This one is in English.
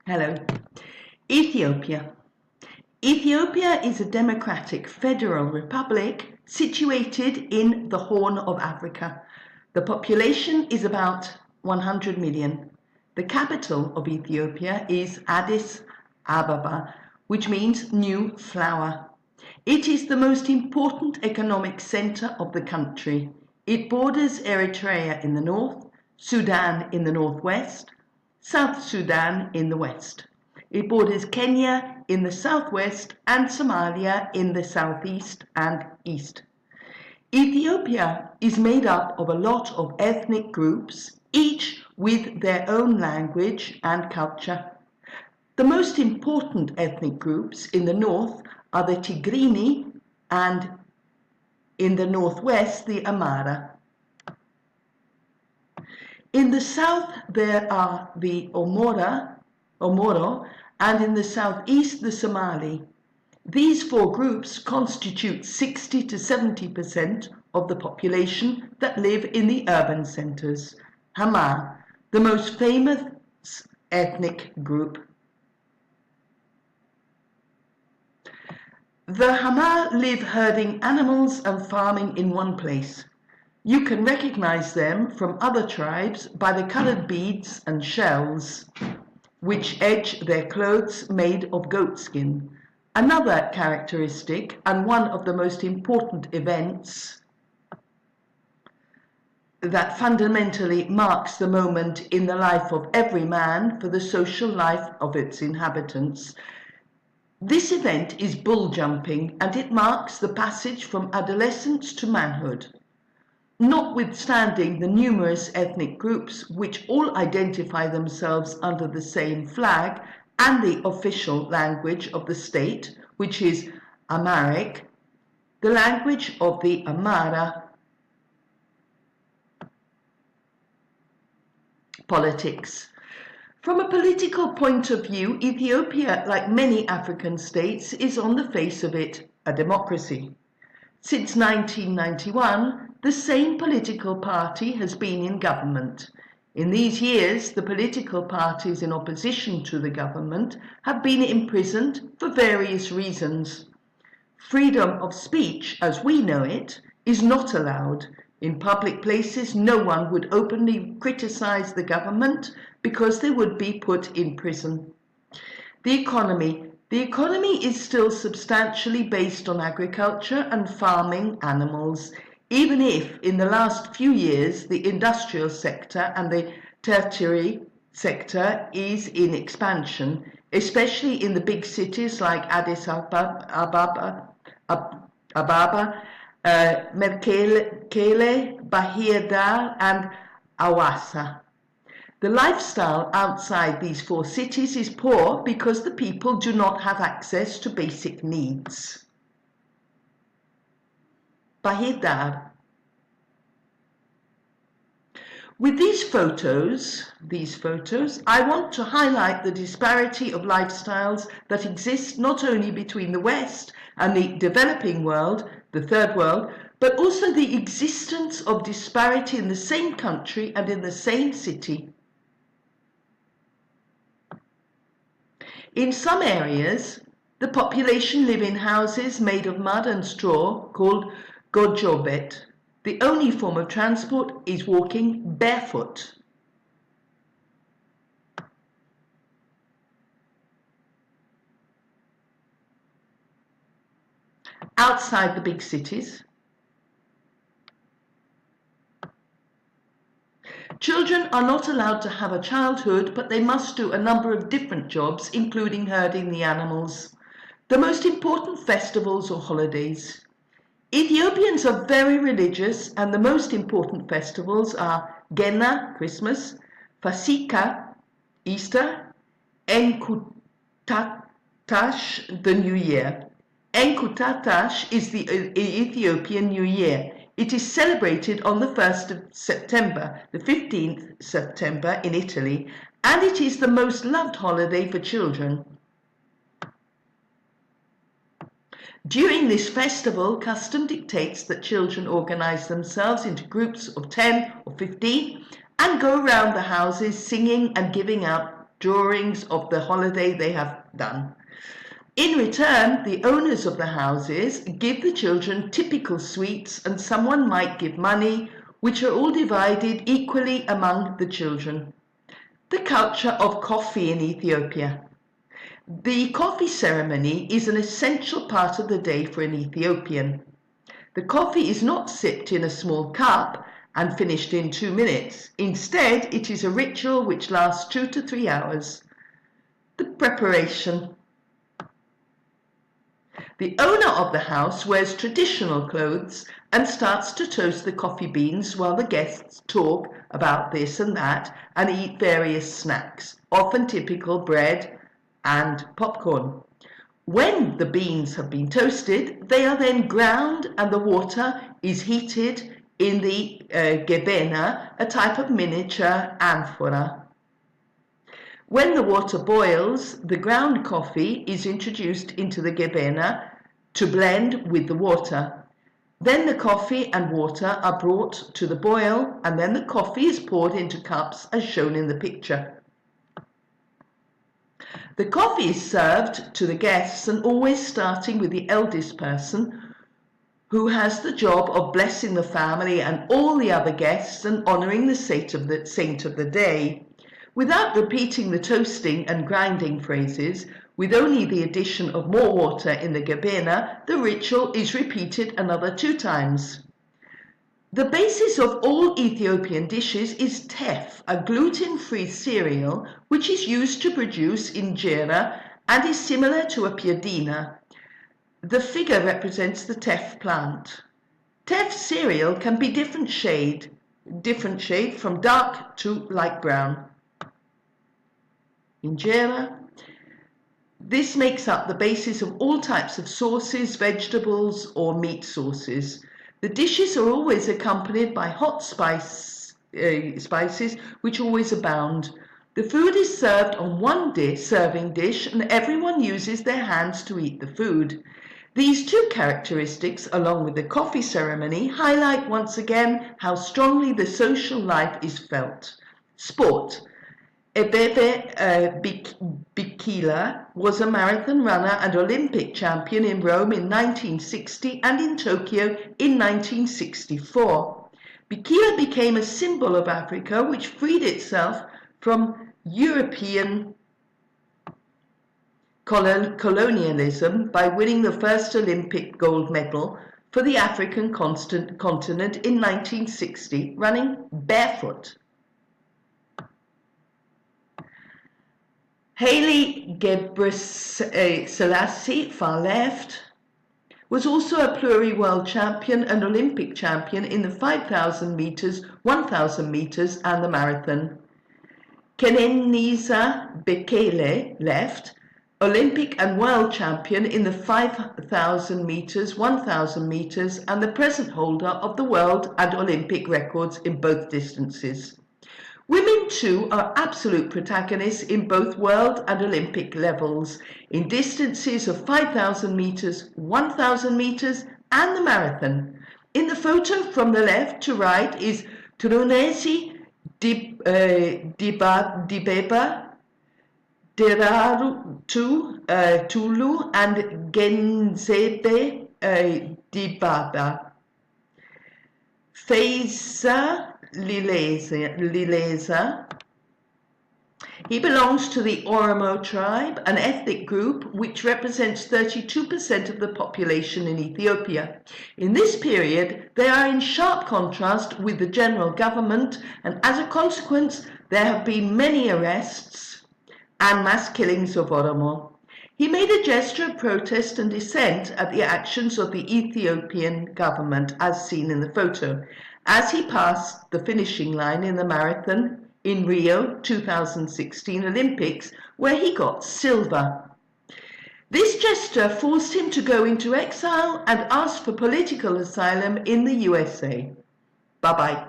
Hello. Ethiopia. Ethiopia is a democratic federal republic situated in the Horn of Africa. The population is about 100 million. The capital of Ethiopia is Addis Ababa, which means new flower. It is the most important economic center of the country. It borders Eritrea in the north, Sudan in the northwest, South Sudan in the west. It borders Kenya in the southwest and Somalia in the southeast and east. Ethiopia is made up of a lot of ethnic groups, each with their own language and culture. The most important ethnic groups in the north are the Tigrini and in the northwest the Amhara. In the south there are the Omoro, and in the southeast the Somali. These four groups constitute 60 to 70% of the population that live in the urban centers. Hama, the most famous ethnic group. The Hama live herding animals and farming in one place. You can recognize them from other tribes by the colored beads and shells which edge their clothes made of goatskin. Another characteristic and one of the most important events that fundamentally marks the moment in the life of every man for the social life of its inhabitants. This event is bull jumping, and it marks the passage from adolescence to manhood. Notwithstanding the numerous ethnic groups which all identify themselves under the same flag and the official language of the state, which is Amharic, the language of the Amhara politics. From a political point of view, Ethiopia, like many African states, is on the face of it a democracy. Since 1991, the same political party has been in government. In these years, the political parties in opposition to the government have been imprisoned for various reasons. Freedom of speech, as we know it, is not allowed. In public places, no one would openly criticize the government because they would be put in prison. The economy. The economy is still substantially based on agriculture and farming animals, even if in the last few years the industrial sector and the tertiary sector is in expansion, especially in the big cities like Addis Ababa, Mekele, Bahir Dar and Awassa. The lifestyle outside these four cities is poor because the people do not have access to basic needs. Bahir Dar. With these photos, I want to highlight the disparity of lifestyles that exist not only between the West and the developing world, the third world, but also the existence of disparity in the same country and in the same city. In some areas, the population live in houses made of mud and straw called gojobet. The only form of transport is walking barefoot. Outside the big cities, children are not allowed to have a childhood, but they must do a number of different jobs, including herding the animals. The most important festivals or holidays. Ethiopians are very religious, and the most important festivals are Genna, Christmas, Fasika, Easter, Enkutatash, the New Year. Enkutatash is the Ethiopian New Year. It is celebrated on the 1st of September, the 15th September in Italy, and it is the most loved holiday for children. During this festival, custom dictates that children organize themselves into groups of 10 or 15 and go around the houses singing and giving out drawings of the holiday they have done. In return, the owners of the houses give the children typical sweets, and someone might give money, which are all divided equally among the children. The culture of coffee in Ethiopia. The coffee ceremony is an essential part of the day for an Ethiopian. The coffee is not sipped in a small cup and finished in 2 minutes. Instead, it is a ritual which lasts 2 to 3 hours. The preparation. The owner of the house wears traditional clothes and starts to toast the coffee beans while the guests talk about this and that and eat various snacks, often typical bread and popcorn. When the beans have been toasted, they are then ground and the water is heated in the gebena, a type of miniature amphora. When the water boils, the ground coffee is introduced into the gebena to blend with the water. Then the coffee and water are brought to the boil, and then the coffee is poured into cups as shown in the picture. The coffee is served to the guests, and always starting with the eldest person, who has the job of blessing the family and all the other guests and honouring the saint of the day. Without repeating the toasting and grinding phrases, with only the addition of more water in the gebena, the ritual is repeated another 2 times. The basis of all Ethiopian dishes is teff, a gluten-free cereal which is used to produce injera and is similar to a piadina. The figure represents the teff plant. Teff cereal can be different shade from dark to light brown. Injera. This makes up the basis of all types of sauces, vegetables or meat sauces. The dishes are always accompanied by hot spices which always abound. The food is served on one serving dish and everyone uses their hands to eat the food. These 2 characteristics, along with the coffee ceremony, highlight once again how strongly the social life is felt. Sport. Ebebe Bikila was a marathon runner and Olympic champion in Rome in 1960 and in Tokyo in 1964. Bikila became a symbol of Africa, which freed itself from European colonialism by winning the first Olympic gold medal for the African continent in 1960, running barefoot. Haile Gebrselassie, far left, was also a pluri-world champion and Olympic champion in the 5,000 meters, 1,000 meters and the marathon. Kenenisa Bekele, left, Olympic and world champion in the 5,000 meters, 1,000 meters and the present holder of the world and Olympic records in both distances. Women too are absolute protagonists in both world and Olympic levels, in distances of 5,000 meters, 1,000 meters and the marathon. In the photo from the left to right is Turunesi Dibeba, Deraru Tulu and Genzebe Dibaba. Feza Lileza. He belongs to the Oromo tribe, an ethnic group which represents 32% of the population in Ethiopia. In this period, they are in sharp contrast with the general government, and as a consequence, there have been many arrests and mass killings of Oromo. He made a gesture of protest and dissent at the actions of the Ethiopian government, as seen in the photo, as he passed the finishing line in the marathon in Rio 2016 Olympics, where he got silver. This gesture forced him to go into exile and ask for political asylum in the USA. Bye-bye.